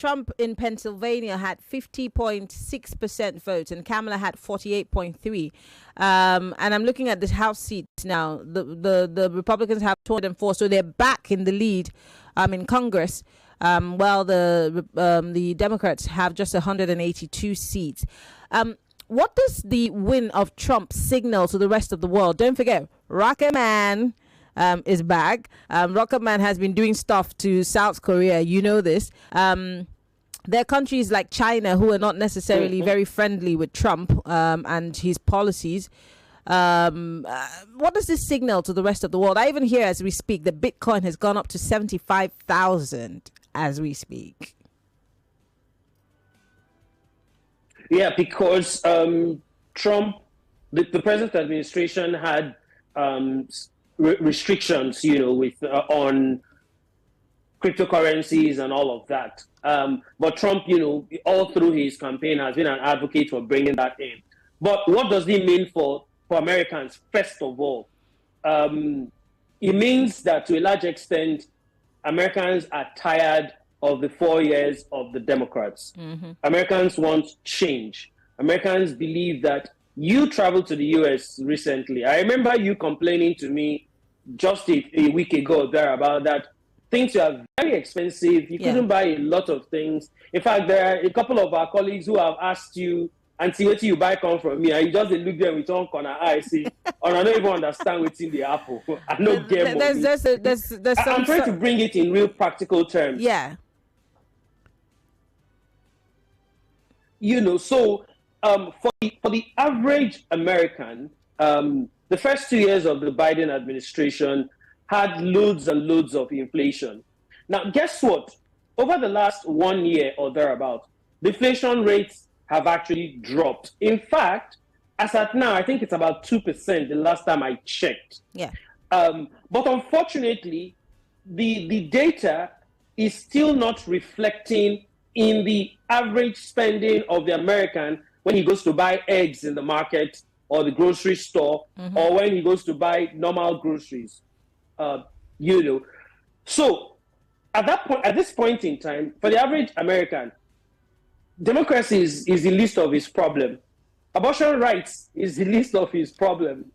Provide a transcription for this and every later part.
Trump in Pennsylvania had 50.6% votes and Kamala had 48.3%. And I'm looking at the House seats now. The Republicans have 204, so they're back in the lead in Congress. While the Democrats have just 182 seats. What does the win of Trump signal to the rest of the world? Don't forget, Rocket Man is back. Rocket Man has been doing stuff to South Korea. You know this. There are countries like China who are not necessarily very friendly with Trump and his policies. What does this signal to the rest of the world? I even hear as we speak that Bitcoin has gone up to 75,000 as we speak. Yeah, because Trump, the present administration had restrictions, with on cryptocurrencies and all of that. But Trump, all through his campaign has been an advocate for bringing that in. But what does it mean for Americans? First of all, it means that to a large extent, Americans are tired of the 4 years of the Democrats. Mm-hmm. Americans want change. Americans believe that you traveled to the US recently. I remember you complaining to me just a week ago there about that things are very expensive. You couldn't buy a lot of things. In fact, there are a couple of our colleagues who have asked you, and see what you buy come from me, and you just look there with one corner eye, see, or I don't even understand what's in the apple. I don't get more. I'm trying to bring it in real practical terms. Yeah. So for the average American, the first 2 years of the Biden administration had loads and loads of inflation. Now, guess what? Over the last 1 year or thereabout, the inflation rates have actually dropped. In fact, as at now, I think it's about 2% the last time I checked. Yeah. But unfortunately, the data is still not reflecting in the average spending of the American when he goes to buy eggs in the market or the grocery store, or when he goes to buy normal groceries. So at this point in time, for the average American, democracy is the least of his problem. Abortion rights is the least of his problem.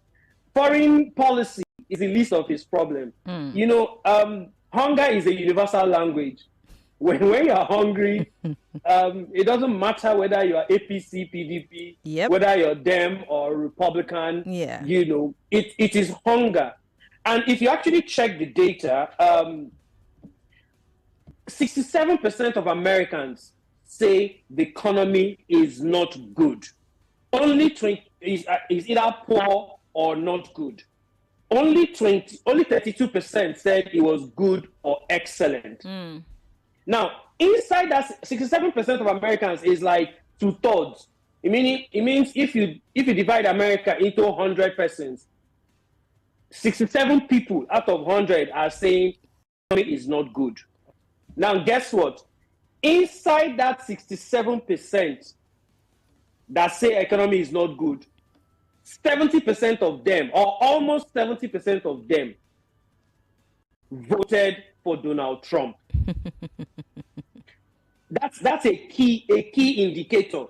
Foreign policy is the least of his problem. Hunger is a universal language. When you're hungry, it doesn't matter whether you're APC, PDP, whether you're Dem or Republican. Yeah. It is hunger. And if you actually check the data, 67% of Americans say the economy is not good. Only 20 is either poor or not good. Only 32% said it was good or excellent. Now, inside that 67% of Americans is like 2/3. It means if you divide America into 100 persons, 67 people out of 100 are saying the economy is not good. Now, guess what? Inside that 67% that say economy is not good, 70% of them, or almost 70% of them, voted for Donald Trump. That's a key indicator.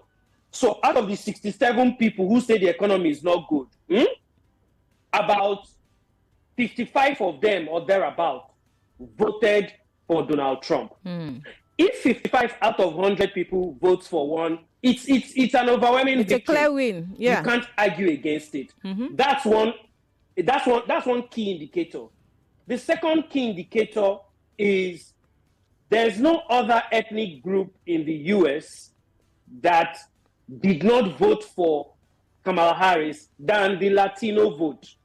So out of the 67 people who say the economy is not good, about 55 of them or thereabout voted for Donald Trump. If 55 out of 100 people votes for one, it's an overwhelming victory. It's a clear win. Yeah. You can't argue against it. That's one key indicator. The second key indicator is there's no other ethnic group in the US that did not vote for Kamala Harris than the Latino vote.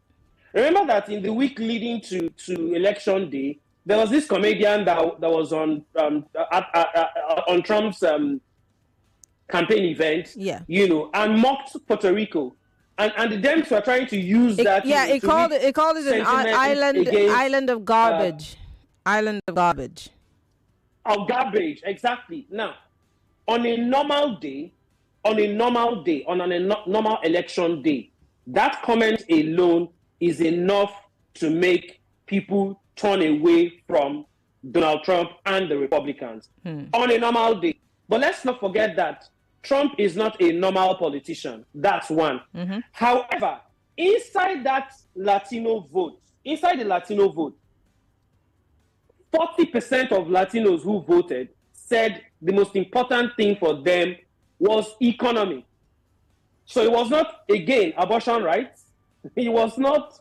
Remember that in the week leading to election day, there was this comedian that was on Trump's campaign event, and mocked Puerto Rico. And the Dems were trying to use that. Yeah, it called it an island of garbage. Island of garbage. Of garbage, exactly. Now, on a normal election day, that comment alone is enough to make people turn away from Donald Trump and the Republicans on a normal day. But let's not forget that Trump is not a normal politician. That's one. However, inside the Latino vote, 40% of Latinos who voted said the most important thing for them was economy. So it was not, again, abortion rights. It was not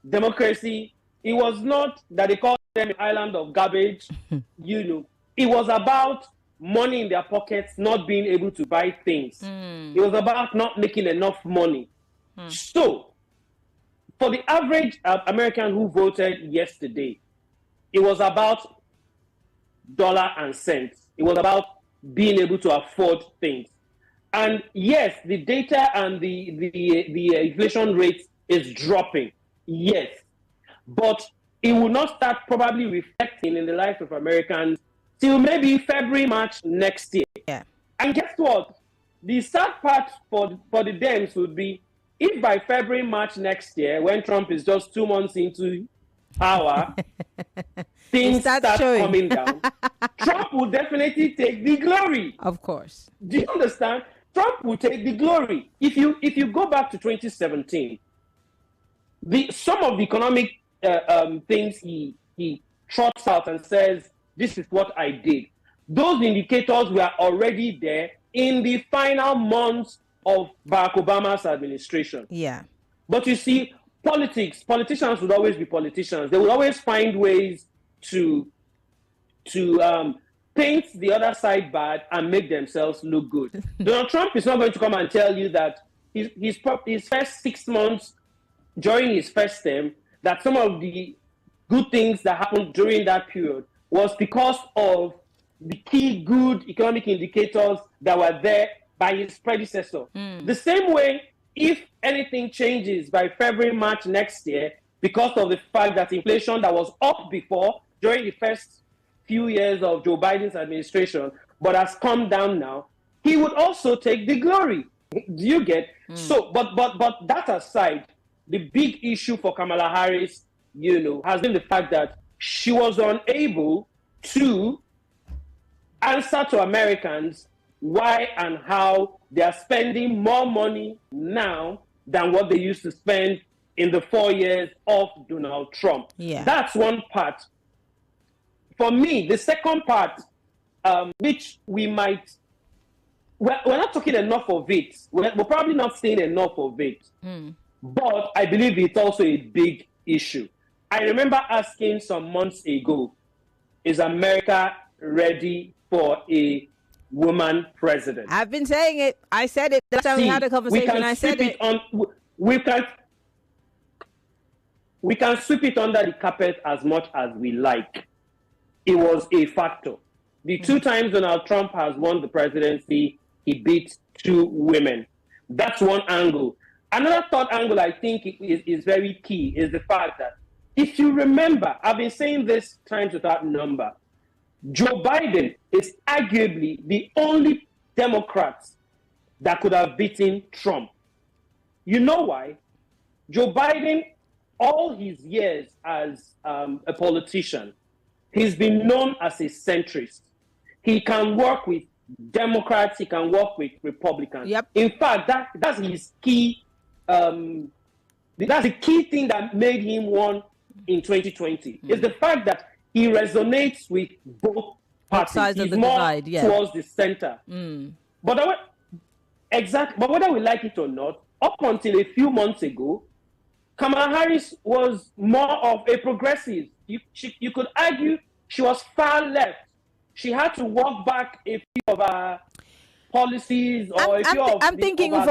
democracy. It was not that they called them an island of garbage. It was about money in their pockets, not being able to buy things. It was about not making enough money. So, for the average American who voted yesterday, it was about dollar and cents. It was about being able to afford things. And yes, the data and the inflation rate is dropping. Yes. But it will not start probably reflecting in the lives of Americans till maybe February, March next year. Yeah. And guess what? The sad part for the Dems would be if by February, March next year, when Trump is just 2 months into power, things start coming down, Trump will definitely take the glory. Of course. Do you understand? Trump will take the glory. If you go back to 2017, some of the economic things he trots out and says, this is what I did. Those indicators were already there in the final months of Barack Obama's administration. Yeah. But you see, politicians would always be politicians. They would always find ways to paint the other side bad and make themselves look good. Donald Trump is not going to come and tell you that his first 6 months during his first term, that some of the good things that happened during that period was because of the key good economic indicators that were there by his predecessor. The same way, if anything changes by February, March next year, because of the fact that inflation that was up before during the first few years of Joe Biden's administration, but has come down now, he would also take the glory. Do you get? So, but that aside, the big issue for Kamala Harris, has been the fact that she was unable to answer to Americans why and how they are spending more money now than what they used to spend in the 4 years of Donald Trump. Yeah. That's one part. For me, the second part, which we're not talking enough of it. We're probably not seeing enough of it. But I believe it's also a big issue. I remember asking some months ago, is America ready for a woman president? I've been saying it. I said it. That's how we had a conversation. I said it. We can sweep it under the carpet as much as we like. It was a factor. The 2 times Donald Trump has won the presidency, he beat 2 women. That's one angle. Another third angle I think is very key is the fact that if you remember, I've been saying this times without number, Joe Biden is arguably the only Democrat that could have beaten Trump. You know why? Joe Biden, all his years as a politician, he's been known as a centrist. He can work with Democrats, he can work with Republicans. Yep. In fact, that's his key. That's the key thing that made him won in 2020. Is the fact that he resonates with both parties. Sides He's of the more divide, yeah. towards the center. But whether we like it or not, up until a few months ago, Kamala Harris was more of a progressive. You could argue she was far left. She had to walk back a few of her policies or a few I'm thinking that's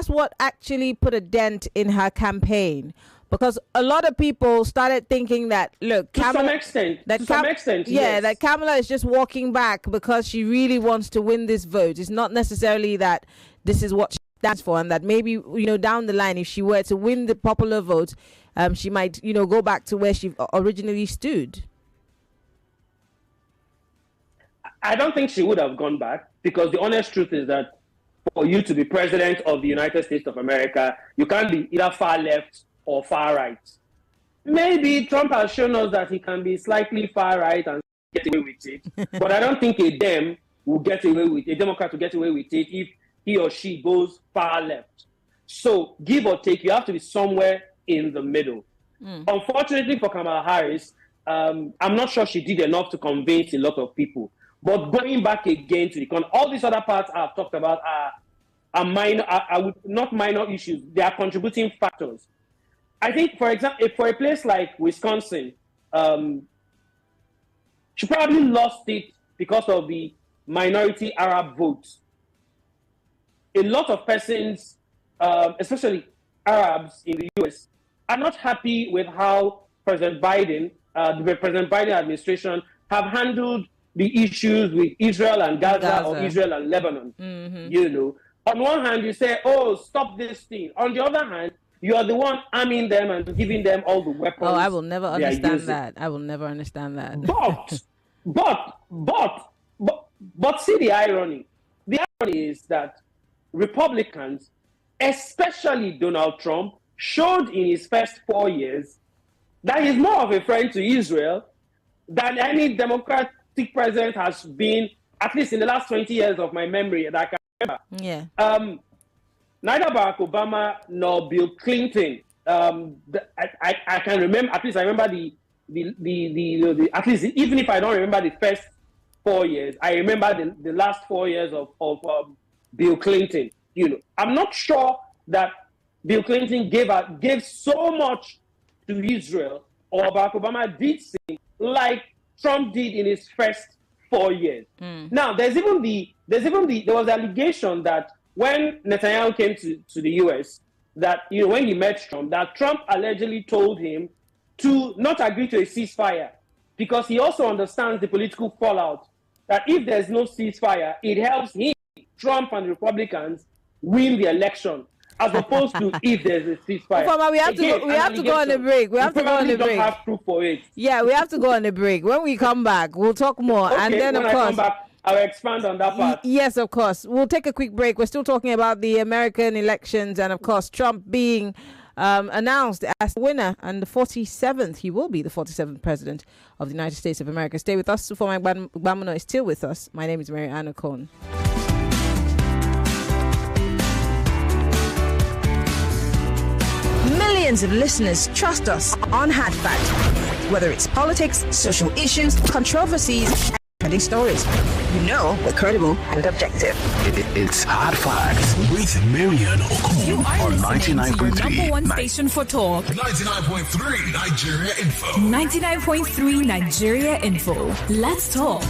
what actually put a dent in her campaign, because a lot of people started thinking that to some extent, yes. that Kamala is just walking back because she really wants to win this vote. It's not necessarily that this is what she stands for, and that maybe down the line, if she were to win the popular vote, she might go back to where she originally stood. I don't think she would have gone back, because the honest truth is that for you to be president of the United States of America, you can't be either far left or far right. maybe Trump has shown us that he can be slightly far right and get away with it. But I don't think a Democrat will get away with it if he or she goes far left. So give or take, you have to be somewhere in the middle. Unfortunately for Kamala Harris, I'm not sure she did enough to convince a lot of people. But going back again to all these other parts I've talked about are minor, not minor issues. They are contributing factors. I think, for example, for a place like Wisconsin, she probably lost it because of the minority Arab votes. A lot of persons, especially Arabs in the U.S., are not happy with how President Biden, the President Biden administration, have handled the issues with Israel and Gaza. Or Israel and Lebanon. You know, on one hand, you say, "Oh, stop this thing." On the other hand, you are the one arming them and giving them all the weapons. Oh, I will never understand that. I will never understand that. But see the irony. The irony is that Republicans, especially Donald Trump, showed in his first 4 years that he's more of a friend to Israel than any Democratic president has been, at least in the last 20 years of my memory that I can remember. Yeah. Neither Barack Obama nor Bill Clinton. I can remember. At least I remember the at least even if I don't remember the first 4 years, I remember the last 4 years of Bill Clinton. You know, I'm not sure that Bill Clinton gave so much to Israel, or Barack Obama did something like Trump did in his first 4 years. Now, there was allegation that when Netanyahu came to the U.S., that, you know, when he met Trump, that Trump allegedly told him to not agree to a ceasefire because he also understands the political fallout, that if there's no ceasefire, it helps him, Trump and Republicans, win the election, as opposed to if there's a ceasefire. Ufoma, we have to go on a break. We have to go on a break. Don't have proof for it. Yeah, we have to go on a break. When we come back, we'll talk more. Okay, and then, of course, I come back, I'll expand on that part. Yes, of course. We'll take a quick break. We're still talking about the American elections and, of course, Trump being announced as winner and the 47th. He will be the 47th president of the United States of America. Stay with us. Ufoma Gbamuno is still with us. My name is Maryann Okon. Millions of listeners trust us on Hard Fact. Whether it's politics, social issues, controversies, and trending stories, you know we're credible and objective. It's Hard Facts with Maryann Okon You are on listening to your 99.3. number one station for talk. 99.3 Nigeria Info. 99.3 Nigeria Info. Let's talk.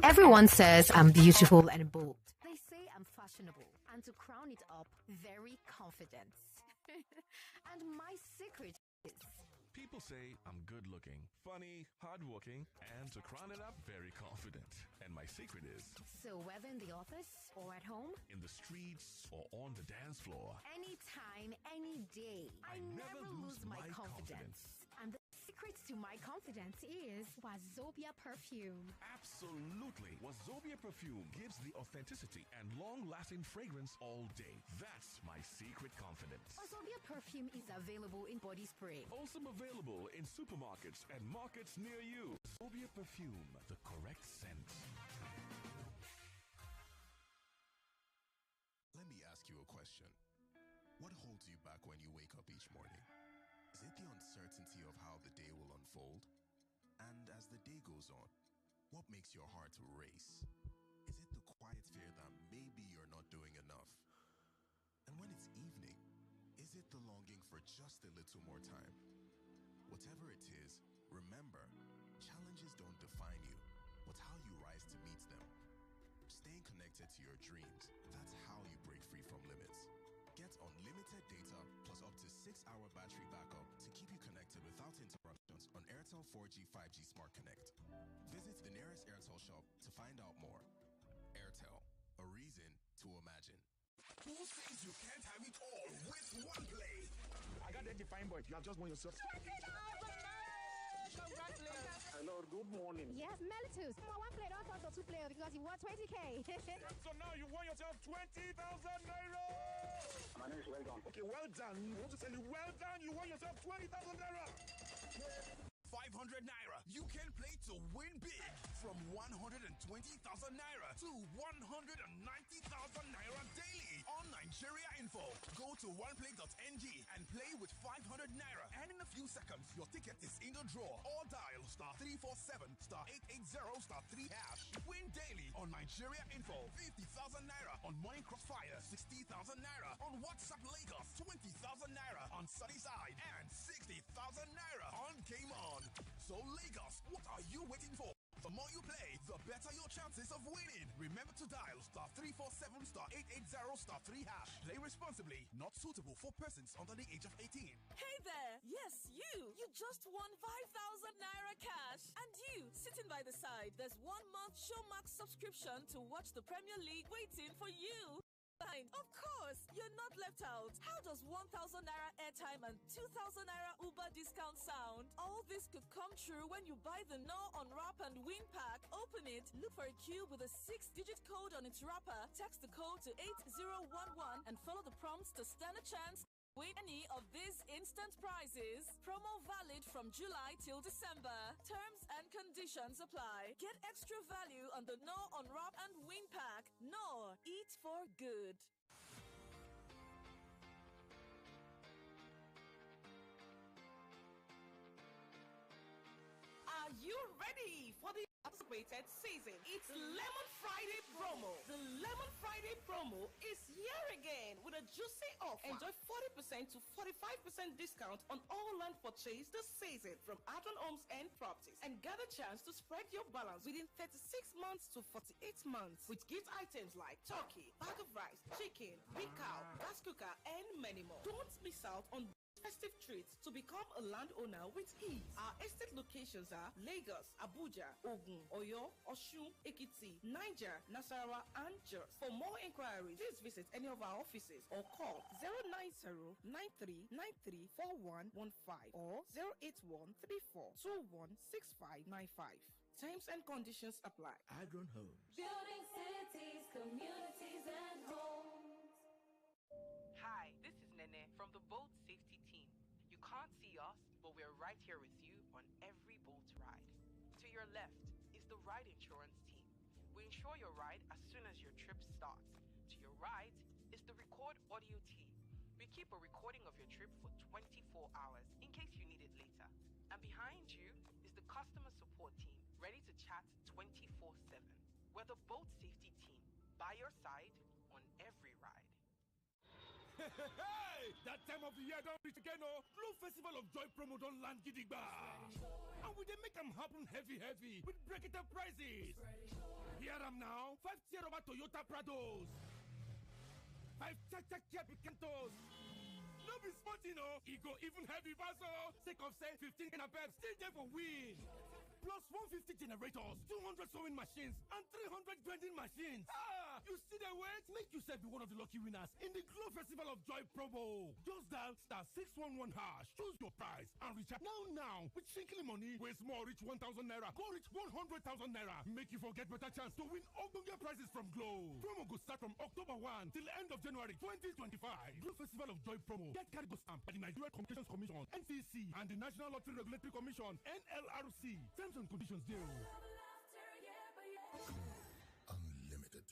Everyone says I'm beautiful and bold. They say I'm fashionable, and to crown it up, very confident. And my secret is... People say I'm good looking, funny, hardworking, and to crown it up, very confident. And my secret is... So whether in the office or at home, in the streets or on the dance floor, anytime, any day, I never lose my confidence. And the secret to my confidence is Wazobia perfume. absolutely, Wazobia perfume gives the authenticity and long-lasting fragrance all day. That's my secret confidence. Wazobia perfume is available in body spray. Also available in supermarkets and markets near you. Wazobia perfume, the correct scent. Let me ask you a question. What holds you back when you wake up each morning? Is it the uncertainty of how the day will unfold? And as the day goes on, what makes your heart race? Is it the quiet fear that maybe you're not doing enough? And when it's evening, is it the longing for just a little more time? Whatever it is, remember, challenges don't define you, but how you rise to meet them. Staying connected to your dreams, that's how you break free from limits. Get unlimited data plus up to 6-hour battery backup to keep you connected without interruptions on Airtel 4G 5G Smart Connect. Visit the nearest Airtel shop to find out more. Airtel, a reason to imagine. Who says you can't have it all with one play? I got that defined, but you have just won yourself. Hello, good morning. Yes, Melitus. One play, don't turn to 2 players because you won 20K. So now you won yourself 20,000 naira. My name is Well Done. Okay, well done. You want to tell you well done? You won yourself 20,000 naira. 500 naira. You can play to win big from 120,000 naira to 190,000 naira daily on Nigeria Info. Go to oneplay.ng and play with 500 naira. And in a few seconds, your ticket is in the draw. Or dial *347 *880 *3#. Win daily on Nigeria Info. 50,000 naira on Morning Crossfire. 60,000 naira on WhatsApp Lagos. 20,000 naira on Sunnyside. And 60,000 naira on Game On. So Lagos, what are you waiting for? The more you play, the better your chances of winning. Remember to dial *347 *880 *3#. Play responsibly. Not suitable for persons under the age of 18. Hey there! Yes, you! You just won 5,000 naira cash. And you, sitting by the side, there's 1 month Showmax subscription to watch the Premier League waiting for you. Of course, you're not left out. How does 1,000 naira airtime and 2,000 naira Uber discount sound? All this could come true when you buy the No Unwrap and Win pack. Open it, look for a cube with a 6-digit code on its wrapper, text the code to 8011 and follow the prompts to stand a chance. Win any of these instant prizes. Promo valid from July till December. Terms and conditions apply. Get extra value on the No Unwrap and Win pack. No, eat for good. Are you ready for the anticipated season? It's Lemon Friday promo. The Lemon Friday promo is here again with a juicy offer. Enjoy 40% to 45% discount on all land purchase this season from Adron Homes and Properties, and get a chance to spread your balance within 36 months to 48 months with gift items like turkey, bag of rice, chicken, big cow, gas cooker, and many more. Don't miss out on festive treats to become a landowner with ease. Our estate locations are Lagos, Abuja, Ogun, Oyo, Osun, Ekiti, Niger, Nasarawa, and Jos. For more inquiries, please visit any of our offices or call 090-9393-4115 or 08134-216595. Terms and conditions apply. Adron Homes. Building cities, communities, and homes. Hi, this is Nene from the boat safety team. You can't see us, but we're right here with you on every boat ride. To your left is the ride insurance team. We insure your ride as soon as your trip starts. To your right is the record audio team. We keep a recording of your trip for 24 hours in case you need it later. And behind you is the customer support team, ready to chat 24/7. We're the boat safety team, by your side on every ride. Hey! That time of the year don't reach again, oh! Glow Festival of Joy promo don't land gidigba. And we dey make them happen heavy with break-it-up prices. Hear them now. 5 Tierra Toyota Prados. 5 Kia Picantos. No be smart, you know. It go even heavy vaso. Sake of say 15 Canapep still there for win. Plus 150 generators, 200 sewing machines, and 300 vending machines. Ah! You see the wait? Make yourself be one of the lucky winners in the Glow Festival of Joy promo. Just dial *611#. Choose your prize and recharge now. With Shinkly money, where small reach 1,000 naira, go reach 100,000 naira. Make you forget better chance to win ogbonge prizes from Glow. Promo go start from October 1 till the end of January 2025. Glow Festival of Joy promo. Get cargo stamp by the Nigeria Communications Commission, NCC, and the National Lottery Regulatory Commission, NLRC. Terms and conditions deal. Unlimited.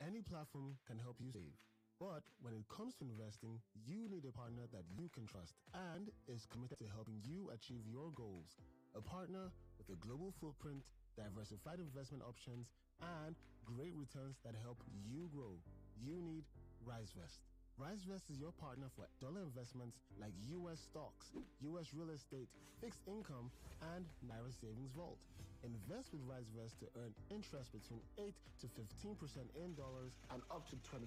Any platform can help you save. But when it comes to investing, you need a partner that you can trust and is committed to helping you achieve your goals. A partner with a global footprint, diversified investment options, and great returns that help you grow. You need RiseVest. RiseVest is your partner for dollar investments like U.S. stocks, U.S. real estate, fixed income, and Naira Savings Vault. Invest with RiseVest to earn interest between 8 to 15% in dollars and up to 25%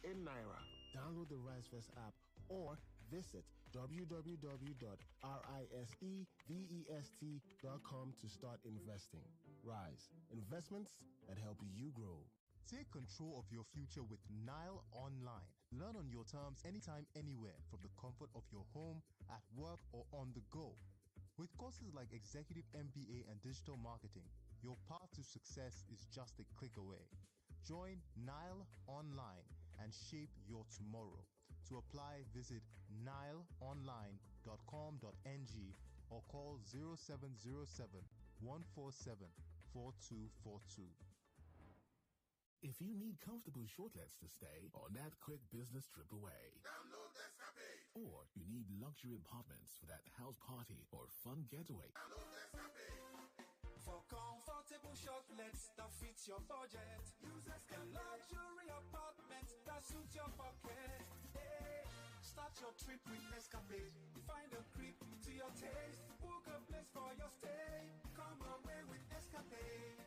in naira. Download the RiseVest app or visit www.risevest.com to start investing. Rise, investments that help you grow. Take control of your future with Nile Online. Learn on your terms anytime, anywhere, from the comfort of your home, at work, or on the go. With courses like Executive MBA and Digital Marketing, your path to success is just a click away. Join Nile Online and shape your tomorrow. To apply, visit nileonline.com.ng or call 0707 147 4242. If you need comfortable shortlets to stay on that quick business trip away, Download Escapade. or you need luxury apartments for that house party or fun getaway, Download Escapade. For comfortable shortlets that fit your budget, use Escapade. Luxury apartments that suit your pocket. Hey, start your trip with Escapade. Find a crib to your taste. Book a place for your stay. Come away with Escapade.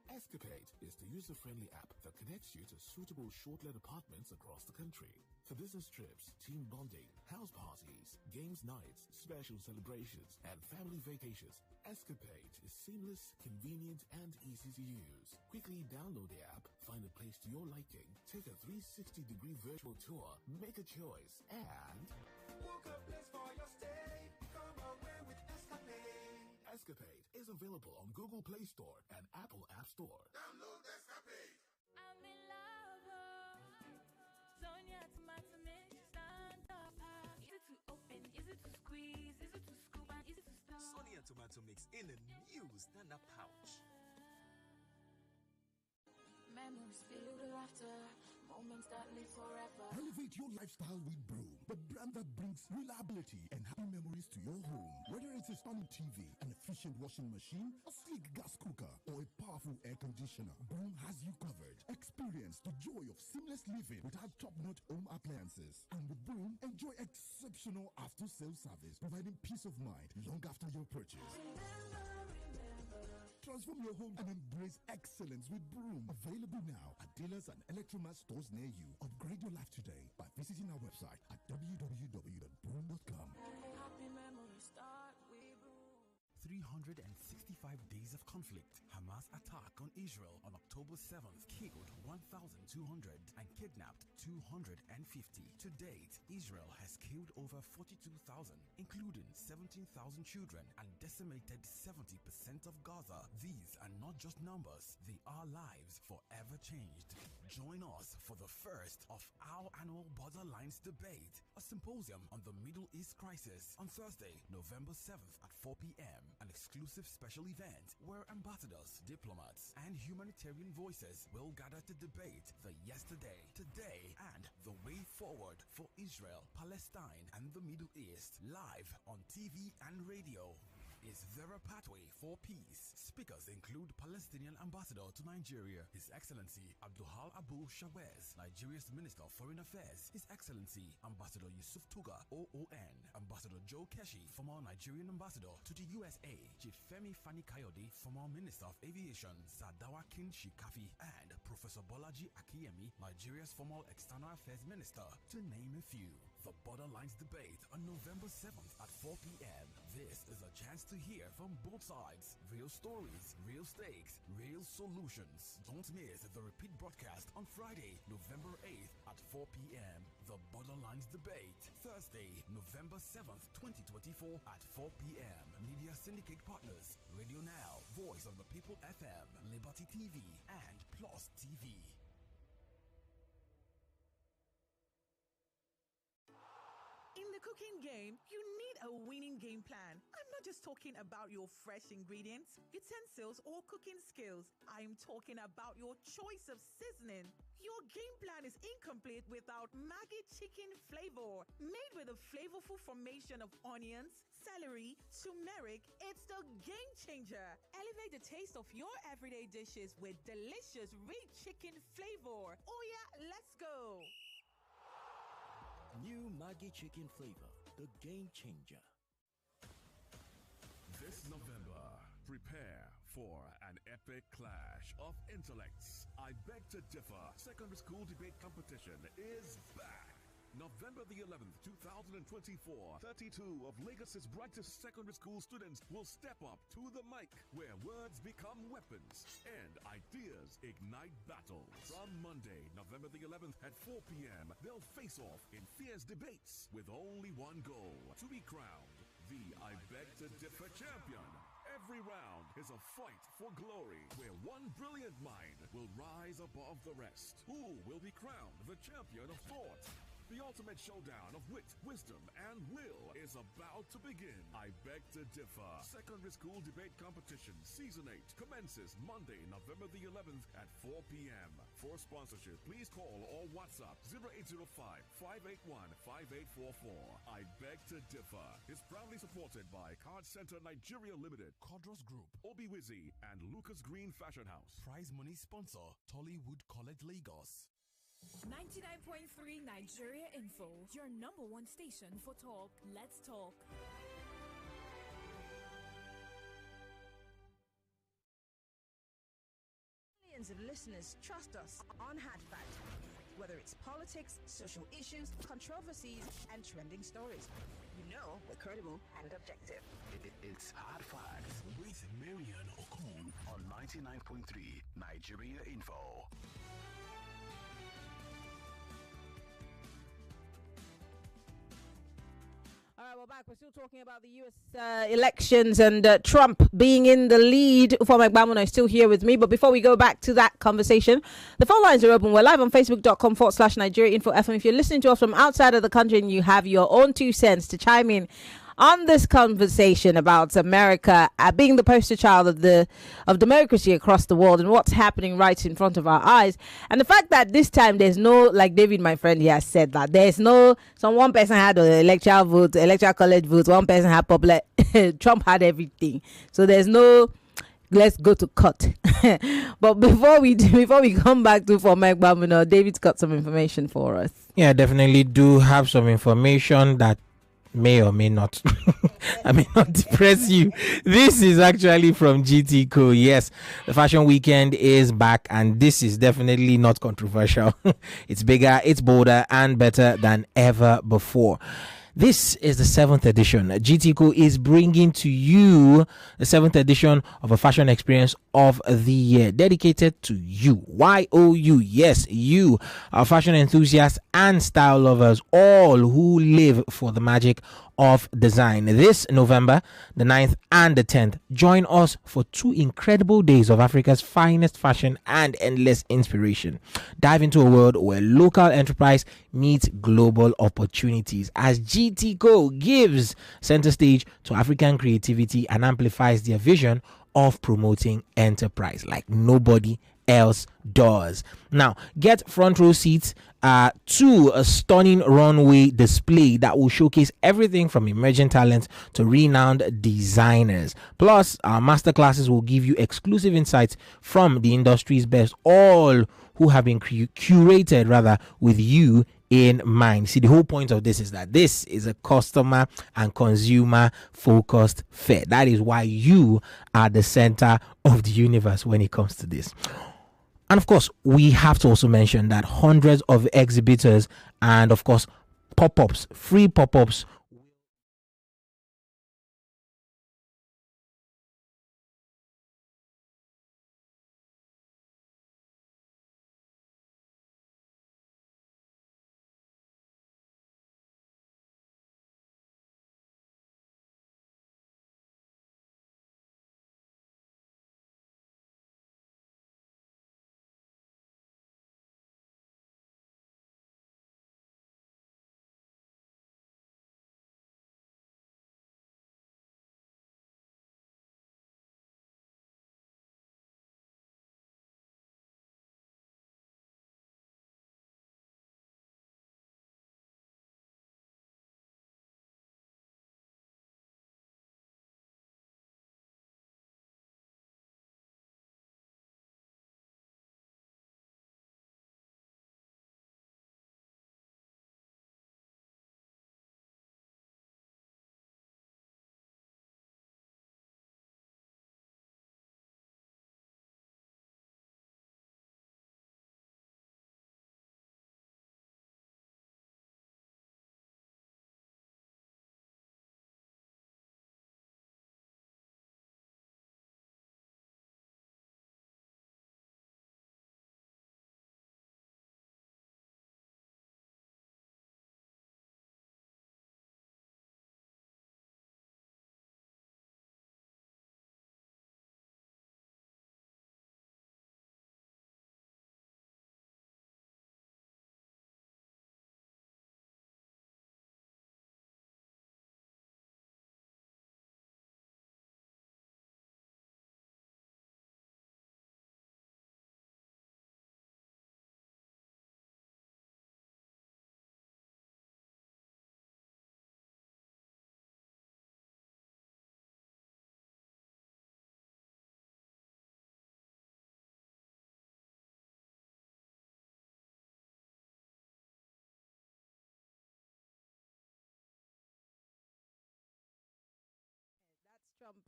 Escapade is the user-friendly app that connects you to suitable short-let apartments across the country. For business trips, team bonding, house parties, games nights, special celebrations, and family vacations, Escapade is seamless, convenient, and easy to use. Quickly download the app, find a place to your liking, take a 360-degree virtual tour, make a choice, and book a place for your stay. Come away with Escapade. Escapade is available on Google Play Store and Apple App Store. Download Escapade. I'm in love. Sonia tomato mix, stand up. Is it to open? Is it to squeeze? Is it to scoop? And is it to stir? Sonia tomato mix in a new stand-up pouch. Memories filled with laughter, moments that live forever. Elevate your lifestyle with Broom, the brand that brings reliability and happy memories to your home. Whether it's a stunning TV, an efficient washing machine, a sleek gas cooker, or a powerful air conditioner, Broom has you covered. Experience the joy of seamless living with our top-notch home appliances. And with Broom, enjoy exceptional after-sales service, providing peace of mind long after your purchase. Transform your home and embrace excellence with Broom. Available now at dealers and Electromat stores near you. Upgrade your life today by visiting our website at www.broom.com. Happy memories start with Broom. 365 days of conflict. Hamas attack on Israel on October 7th killed 1,200 and kidnapped 250. To date, Israel has killed over 42,000, including 17,000 children, and decimated 70% of Gaza. These are not just numbers, they are lives forever changed. Join us for the first of our annual Borderlines Debate, a symposium on the Middle East crisis on Thursday, November 7th at 4 p.m. An exclusive special event where ambassadors, diplomats, and humanitarian voices will gather to debate the yesterday, today, and the way forward for Israel, Palestine, and the Middle East, live on TV and radio. Is there a pathway for peace? Speakers include Palestinian Ambassador to Nigeria, His Excellency Abdulhal Abu Shawez, Nigeria's Minister of Foreign Affairs, His Excellency Ambassador Yusuf Tuga, OON, Ambassador Joe Keshi, former Nigerian Ambassador to the USA, Chief Femi Fani Kayode, former Minister of Aviation, Sadawa Kin Shikafi, and Professor Bolaji Akiyemi, Nigeria's former External Affairs Minister, to name a few. The Borderlines Debate on November 7th at 4 p.m. This is a chance to hear from both sides. Real stories, real stakes, real solutions. Don't miss the repeat broadcast on Friday, November 8th at 4 p.m. The Borderlines Debate, Thursday, November 7th, 2024 at 4 p.m. Media Syndicate Partners, Radio Now, Voice of the People FM, Liberty TV, and Plus TV. In the cooking game, you need a winning game plan. I'm not just talking about your fresh ingredients, utensils, or cooking skills. I'm talking about your choice of seasoning. Your game plan is incomplete without Maggi chicken flavor. Made with a flavorful formation of onions, celery, turmeric, it's the game changer. Elevate the taste of your everyday dishes with delicious rich chicken flavor. Oh yeah, let's go. New Maggi chicken flavor, the game changer. This November, prepare For an epic clash of intellects, I Beg to Differ Secondary School Debate Competition is back. November the 11th, 2024, 32 of Lagos's brightest secondary school students will step up to the mic, where words become weapons and ideas ignite battles. From Monday, November the 11th at 4 p.m., they'll face off in fierce debates with only one goal: to be crowned the I Beg to Differ champion. Every round is a fight for glory, where one brilliant mind will rise above the rest. Who will be crowned the champion of thought? The ultimate showdown of wit, wisdom, and will is about to begin. I Beg to Differ Secondary School Debate Competition Season 8 commences Monday, November the 11th at 4 p.m. For sponsorship, please call or WhatsApp 0805-581-5844. I Beg to Differ is proudly supported by Card Center Nigeria Limited, Codros Group, Obi Wizzy, and Lucas Green Fashion House. Prize money sponsor, Tollywood College Lagos. 99.3 Nigeria Info, your number one station for talk. Let's talk. Millions of listeners trust us on Hard Fact. Whether it's politics, social issues, controversies, and trending stories, you know we're credible and objective. It's Hard Facts with Maryann Okon on 99.3 Nigeria Info. All right, we're back. We're still talking about the U.S. Elections and Trump being in the lead. Ufomek Bamuno is still here with me. But before we go back to that conversation, the phone lines are open. We're live on facebook.com/Nigeria Info FM. If you're listening to us from outside of the country and you have your own 2 cents to chime in on this conversation about America being the poster child of democracy across the world and what's happening right in front of our eyes, and the fact that this time there's no, like David, my friend here, said that there's no, one person had the electoral college vote, one person had popular. Trump had everything, so there's no let's go to cut. But before we come back to for Mike Bamino, David's got some information for us. Yeah, definitely do have some information that may or may not I may not depress you. This is actually from GT Co. Yes, the fashion weekend is back, and this is definitely not controversial. It's bigger, it's bolder, and better than ever before. This is the 7th edition. GTCO is bringing to you the 7th edition of a fashion experience of the year, dedicated to you. YOU. Yes, you, our fashion enthusiasts and style lovers, all who live for the magic of design. This November, the 9th and the 10th, join us for 2 incredible days of Africa's finest fashion and endless inspiration. Dive into a world where local enterprise meets global opportunities, as GTCO gives center stage to African creativity and amplifies their vision of promoting enterprise like nobody else does. Now, get front row seats to a stunning runway display that will showcase everything from emerging talents to renowned designers. Plus, our masterclasses will give you exclusive insights from the industry's best, all who have been curated with you in mind. See, the whole point of this is that this is a customer and consumer focused fair. That is why you are the center of the universe when it comes to this. And of course, we have to also mention that hundreds of exhibitors and of course pop-ups, free pop-ups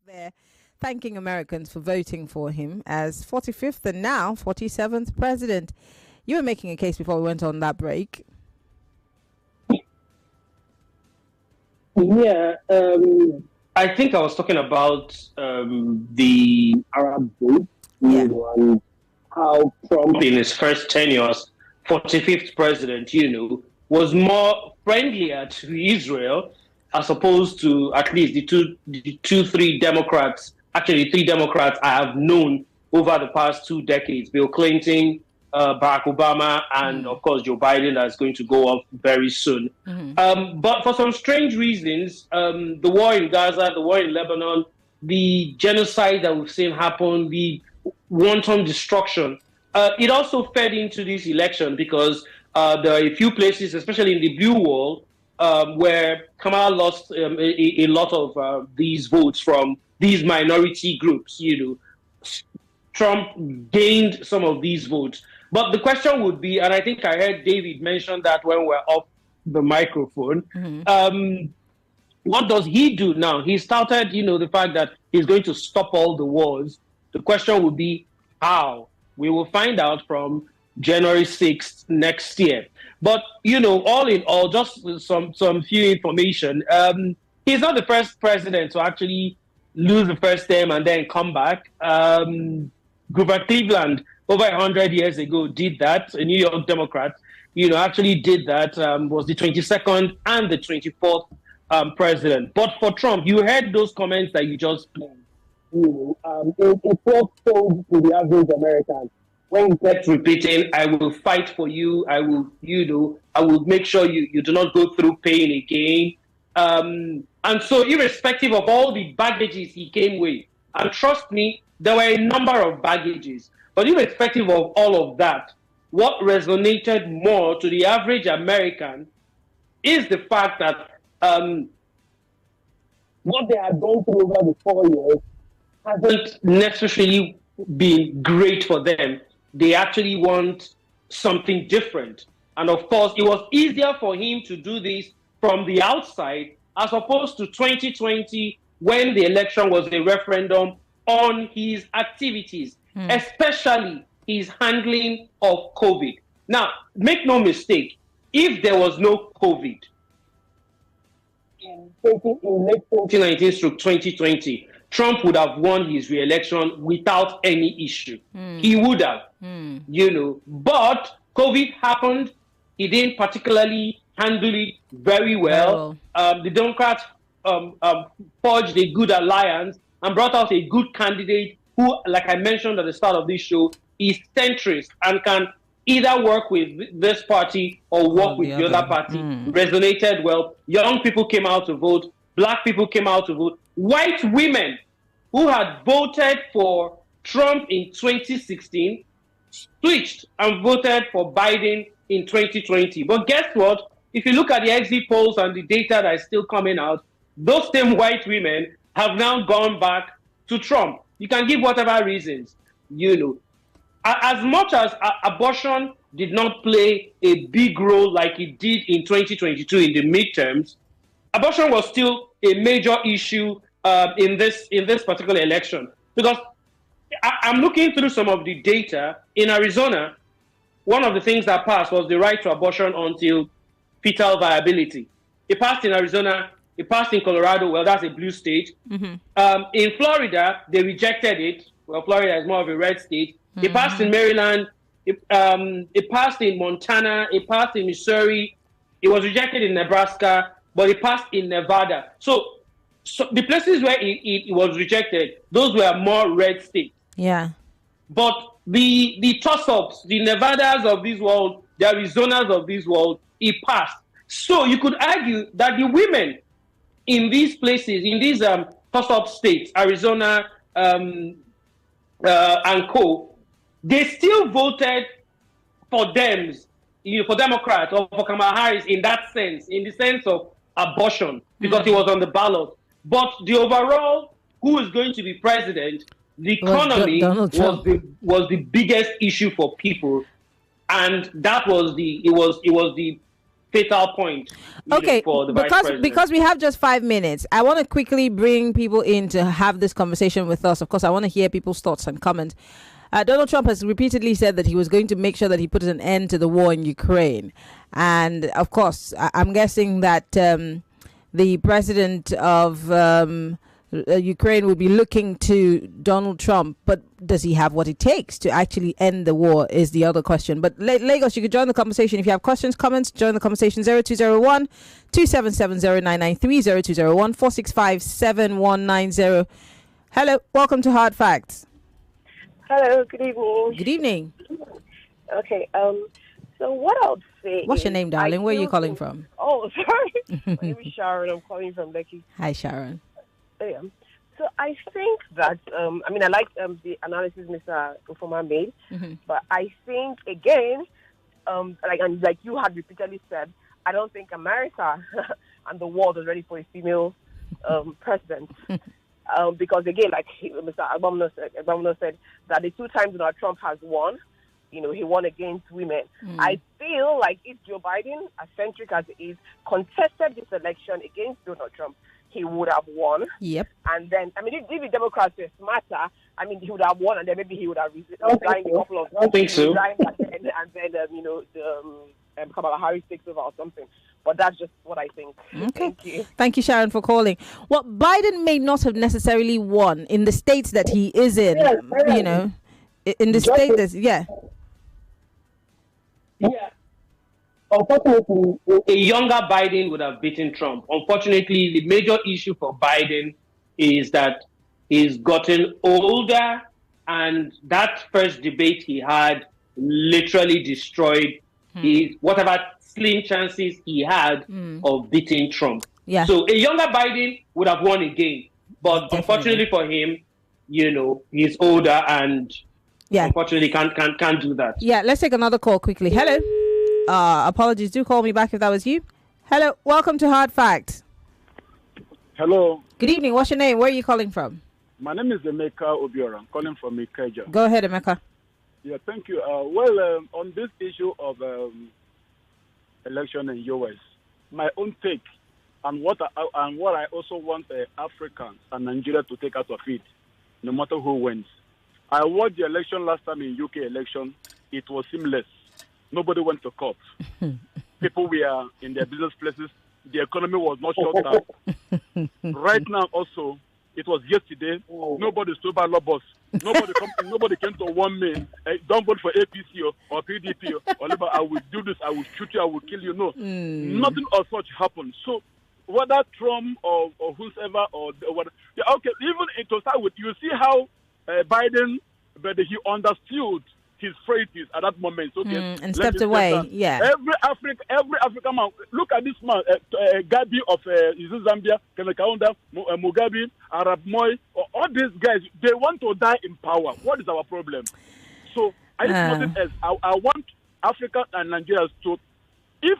there thanking Americans for voting for him as 45th and now 47th president. You were making a case before we went on that break. Yeah, I think I was talking about the Arab vote, and how Trump, in his first tenure as 45th president, was more friendlier to Israel as opposed to at least the three Democrats, actually 3 Democrats I have known over the past 2 decades: Bill Clinton, Barack Obama, and of course Joe Biden, that's going to go off very soon. But for some strange reasons, the war in Gaza, the war in Lebanon, the genocide that we've seen happen, the wanton destruction, it also fed into this election because there are a few places, especially in the blue wall, where Kamala lost a lot of these votes from these minority groups. Trump gained some of these votes. But the question would be, and I think I heard David mention that when we're off the microphone, what does he do now? He started, the fact that he's going to stop all the wars. The question would be how? We will find out from January 6th next year. But, all in all, just some few information. He's not the first president to actually lose the first term and then come back. Grover Cleveland, over 100 years ago, did that. A New York Democrat, actually did that, was the 22nd and the 24th president. But for Trump, you heard those comments that you just played. It was told to the average American. When he kept repeating, I will fight for you, I will make sure you do not go through pain again. And so irrespective of all the baggages he came with, and trust me, there were a number of baggages, but irrespective of all of that, what resonated more to the average American is the fact that what they had gone through over the 4 years hasn't necessarily been great for them. They actually want something different. And of course, it was easier for him to do this from the outside as opposed to 2020, when the election was a referendum on his activities, especially his handling of COVID. Now, make no mistake, if there was no COVID in late 2019 through 2020, Trump would have won his re-election without any issue. He would have, But COVID happened. He didn't particularly handle it very well. The Democrats forged a good alliance and brought out a good candidate who, like I mentioned at the start of this show, is centrist and can either work with this party or work with the other party. Resonated well. Young people came out to vote. Black people came out to vote. White women who had voted for Trump in 2016 switched and voted for Biden in 2020. But guess what? If you look at the exit polls and the data that is still coming out, those same white women have now gone back to Trump. You can give whatever reasons, As much as abortion did not play a big role like it did in 2022 in the midterms, abortion was still a major issue in this particular election. Because I'm looking through some of the data. In Arizona, one of the things that passed was the right to abortion until fetal viability. It passed in Arizona. It passed in Colorado. Well, that's a blue state. In Florida, they rejected it. Well, Florida is more of a red state. It passed in Maryland. It passed in Montana. It passed in Missouri. It was rejected in Nebraska, but it passed in Nevada. So the places where it was rejected, those were more red states. Yeah. But the toss-ups, the Nevadas of this world, the Arizonas of this world, it passed. So you could argue that the women in these places, in these toss-up states, Arizona and co, they still voted for them, for Democrats or for Kamala Harris in that sense, in the sense of abortion, because it was on the ballot. But the overall, who is going to be president, the economy was the biggest issue for people, and that was the fatal point. Okay, For the vice president. because we have just 5 minutes, I want to quickly bring people in to have this conversation with us. Of course, I want to hear people's thoughts and comments. Donald Trump has repeatedly said that he was going to make sure that he puts an end to the war in Ukraine. And of course, I'm guessing that the president of Ukraine will be looking to Donald Trump. But does he have what it takes to actually end the war is the other question. But Lagos, you could join the conversation. If you have questions, comments, join the conversation. 0201 2770 0201 465 7190. Hello, welcome to Hard Facts. Hello, good evening. Good evening. Okay, so what I would say What's your name, darling? Where are you calling from? Oh, sorry. My name is Sharon. I'm calling from Lekki. Hi, Sharon. Yeah. So I think that, I like the analysis Mr. Ufoma made, but I think, again, like you had repeatedly said, I don't think America and the world is ready for a female president. Because again, like Mr. Agbamno said, that the 2 times that Trump has won, he won against women. I feel like if Joe Biden, as centric as he is, contested this election against Donald Trump, he would have won. Yep. And then, if the Democrats were smarter, he would have won, and then maybe he would have resigned a couple of. I don't think so. And then Kamala Harris takes over or something. But that's just what I think. Okay. Thank you, Sharon, for calling. Well, Biden may not have necessarily won in the states that he is in, in the state that's, Yeah. Unfortunately, a younger Biden would have beaten Trump. Unfortunately, the major issue for Biden is that he's gotten older, and that first debate he had literally destroyed whatever slim chances he had of beating Trump. Yeah. So a younger Biden would have won again. But unfortunately for him, he's older and unfortunately can't do that. Yeah, let's take another call quickly. Hello. Apologies. Do call me back if that was you. Hello. Welcome to Hard Facts. Hello. Good evening. What's your name? Where are you calling from? My name is Emeka Obiora. I'm calling from Ikeja. Go ahead, Emeka. Yeah, thank you. On this issue of election in U.S., my own take and what I also want Africans and Nigeria to take out of it, no matter who wins. I watched the election last time in UK election. It was seamless. Nobody went to court. People were in their business places. The economy was not shut down. Right now, also, it was yesterday. Nobody stood by Lobos. Nobody came to warn me. Don't vote for APC or PDP or Labour. I will do this. I will shoot you. I will kill you. No, nothing of such happened. So whether Trump or whoever or whatever, okay. Even to start with, you see how Biden, but he understood his frailties at that moment. Okay, and stepped away. Yeah. Every African man. Look at this man, Gabi of Zambia, Kenekaunda, Mugabe, Arab Moi. All these guys, they want to die in power. What is our problem? So I think nothing else. I want Africa and Nigerians to. If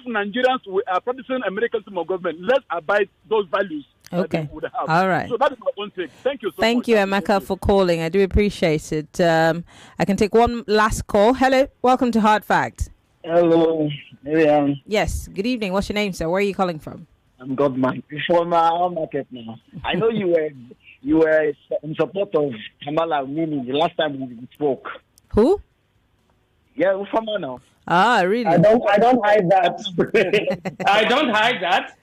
Nigerians are practicing American system of government, let's abide those values. Okay. All right. So that is my own take. Thank you so much. Thank you, Emeka, for calling. I do appreciate it. I can take one last call. Hello. Welcome to Hard Fact. Hello, Maryann. Yes. Good evening. What's your name, sir? Where are you calling from? I'm Godman. From our market now. I know you were in support of Kamala winning the last time we spoke. Who? Yeah, Ufoma now. Ah, really? I don't hide that. I don't hide that.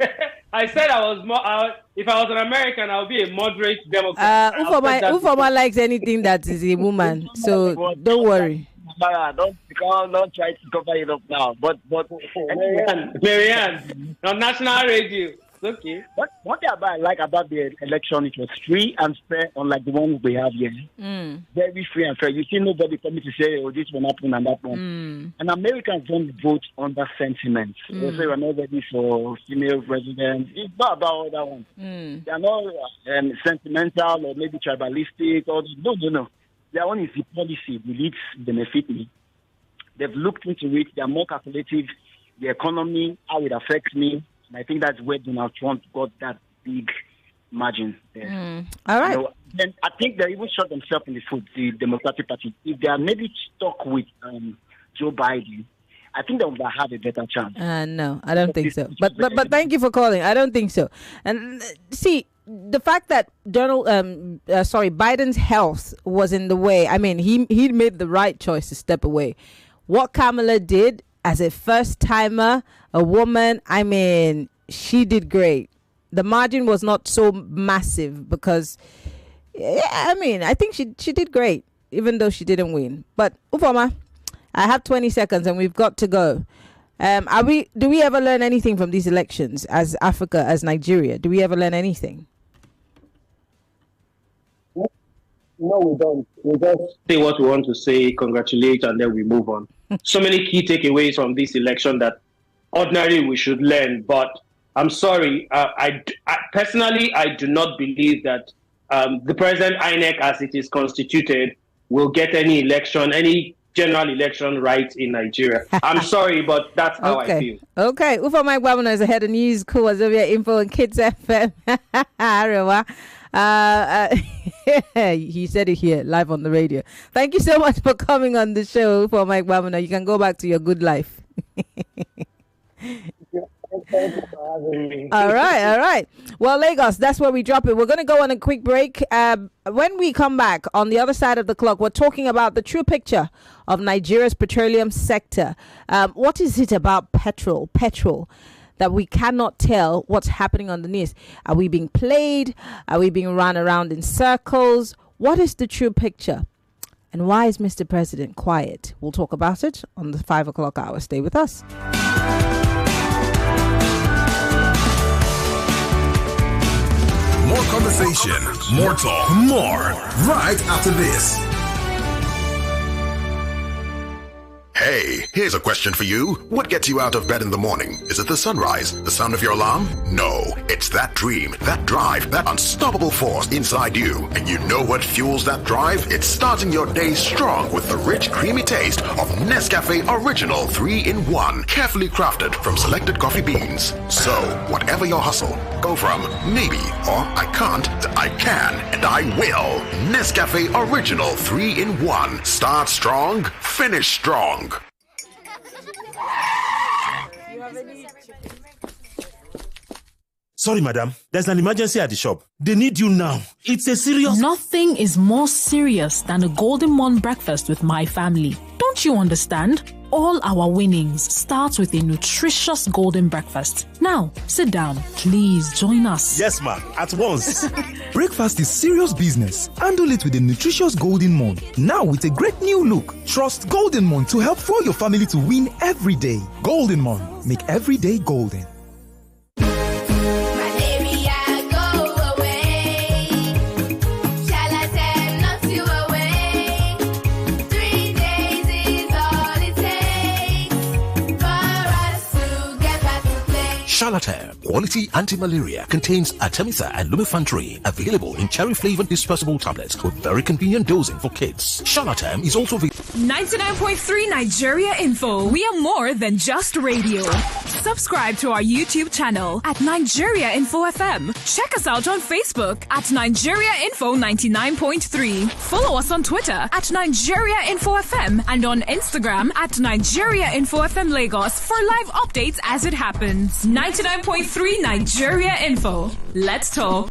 I said I was more. If I was an American, I would be a moderate Democrat. Ufoma likes anything that is a woman, so don't worry. Don't try to cover it up now. But Maryann, on national radio. Okay. What I like about the election, it was free and fair, unlike the one we have here. Very free and fair. You see nobody coming to say, oh, this will happen and that one. And Americans don't vote on that sentiment. They say we're not ready for female president. It's not about all that one. They are not sentimental or maybe tribalistic. No. Their one is the policy. The leads benefit me. They've looked into it. They are more calculative. The economy, how it affects me. I think that's where Donald Trump got that big margin there. All right. Then I think they even shot themselves in the foot, the Democratic Party. If they are maybe stuck with Joe Biden, I think they would have a better chance. No, I don't think so. But thank you for calling. I don't think so. And see, the fact that Biden's health was in the way. I mean, he made the right choice to step away. What Kamala did as a first timer, a woman, I mean, she did great. The margin was not so massive because, I mean, I think she did great, even though she didn't win. But Ufoma, I have 20 seconds and we've got to go. Do we ever learn anything from these elections as Africa, as Nigeria? Do we ever learn anything? No, we don't. We just say what we want to say, congratulate, and then we move on. So many key takeaways from this election that ordinarily we should learn. But I'm sorry, I personally, I do not believe that the present INEC, as it is constituted, will get any general election right in Nigeria. I'm sorry, but that's how I feel. Okay. Ufa Mike Wabana is ahead of news. Cool. Azovia Info and Kids FM. He said it here live on the radio. Thank you so much for coming on the show for Mike Wabana. You can go back to your good life. Thank you for having me. All right. Well, Lagos, that's where we drop it. We're going to go on a quick break. When we come back on the other side of the clock, we're talking about the true picture of Nigeria's petroleum sector. What is it about petrol, that we cannot tell what's happening underneath? Are we being played? Are we being run around in circles? What is the true picture? And why is Mr. President quiet? We'll talk about it on the 5 o'clock hour. Stay with us. More conversation, more talk, more right after this. Hey, here's a question for you. What gets you out of bed in the morning? Is it the sunrise? The sound of your alarm? No, it's that dream, that drive, that unstoppable force inside you. And you know what fuels that drive? It's starting your day strong with the rich, creamy taste of Nescafe Original 3-in-1, carefully crafted from selected coffee beans. So, whatever your hustle, go from maybe or I can't to I can and I will. Nescafe Original 3-in-1. Start strong, finish strong. Sorry, madam. There's an emergency at the shop. They need you now. It's a serious... Nothing is more serious than a Golden Morn breakfast with my family. Don't you understand? All our winnings start with a nutritious golden breakfast. Now, sit down. Please join us. Yes, ma'am. At once. Breakfast is serious business. Handle it with a nutritious Golden Morn. Now with a great new look. Trust Golden Morn to help fuel your family to win every day. Golden Morn. Make every day golden. Charlatan Quality Anti-Malaria contains Artemether and Lumefantrine, available in cherry-flavored dispersible tablets with very convenient dosing for kids. Charlatan is also 99.3 Nigeria Info. We are more than just radio. Subscribe to our YouTube channel at Nigeria Info FM. Check us out on Facebook at Nigeria Info 99.3. Follow us on Twitter at Nigeria Info FM and on Instagram at Nigeria Info FM Lagos for live updates as it happens. 99.3 Nigeria Info. Let's talk.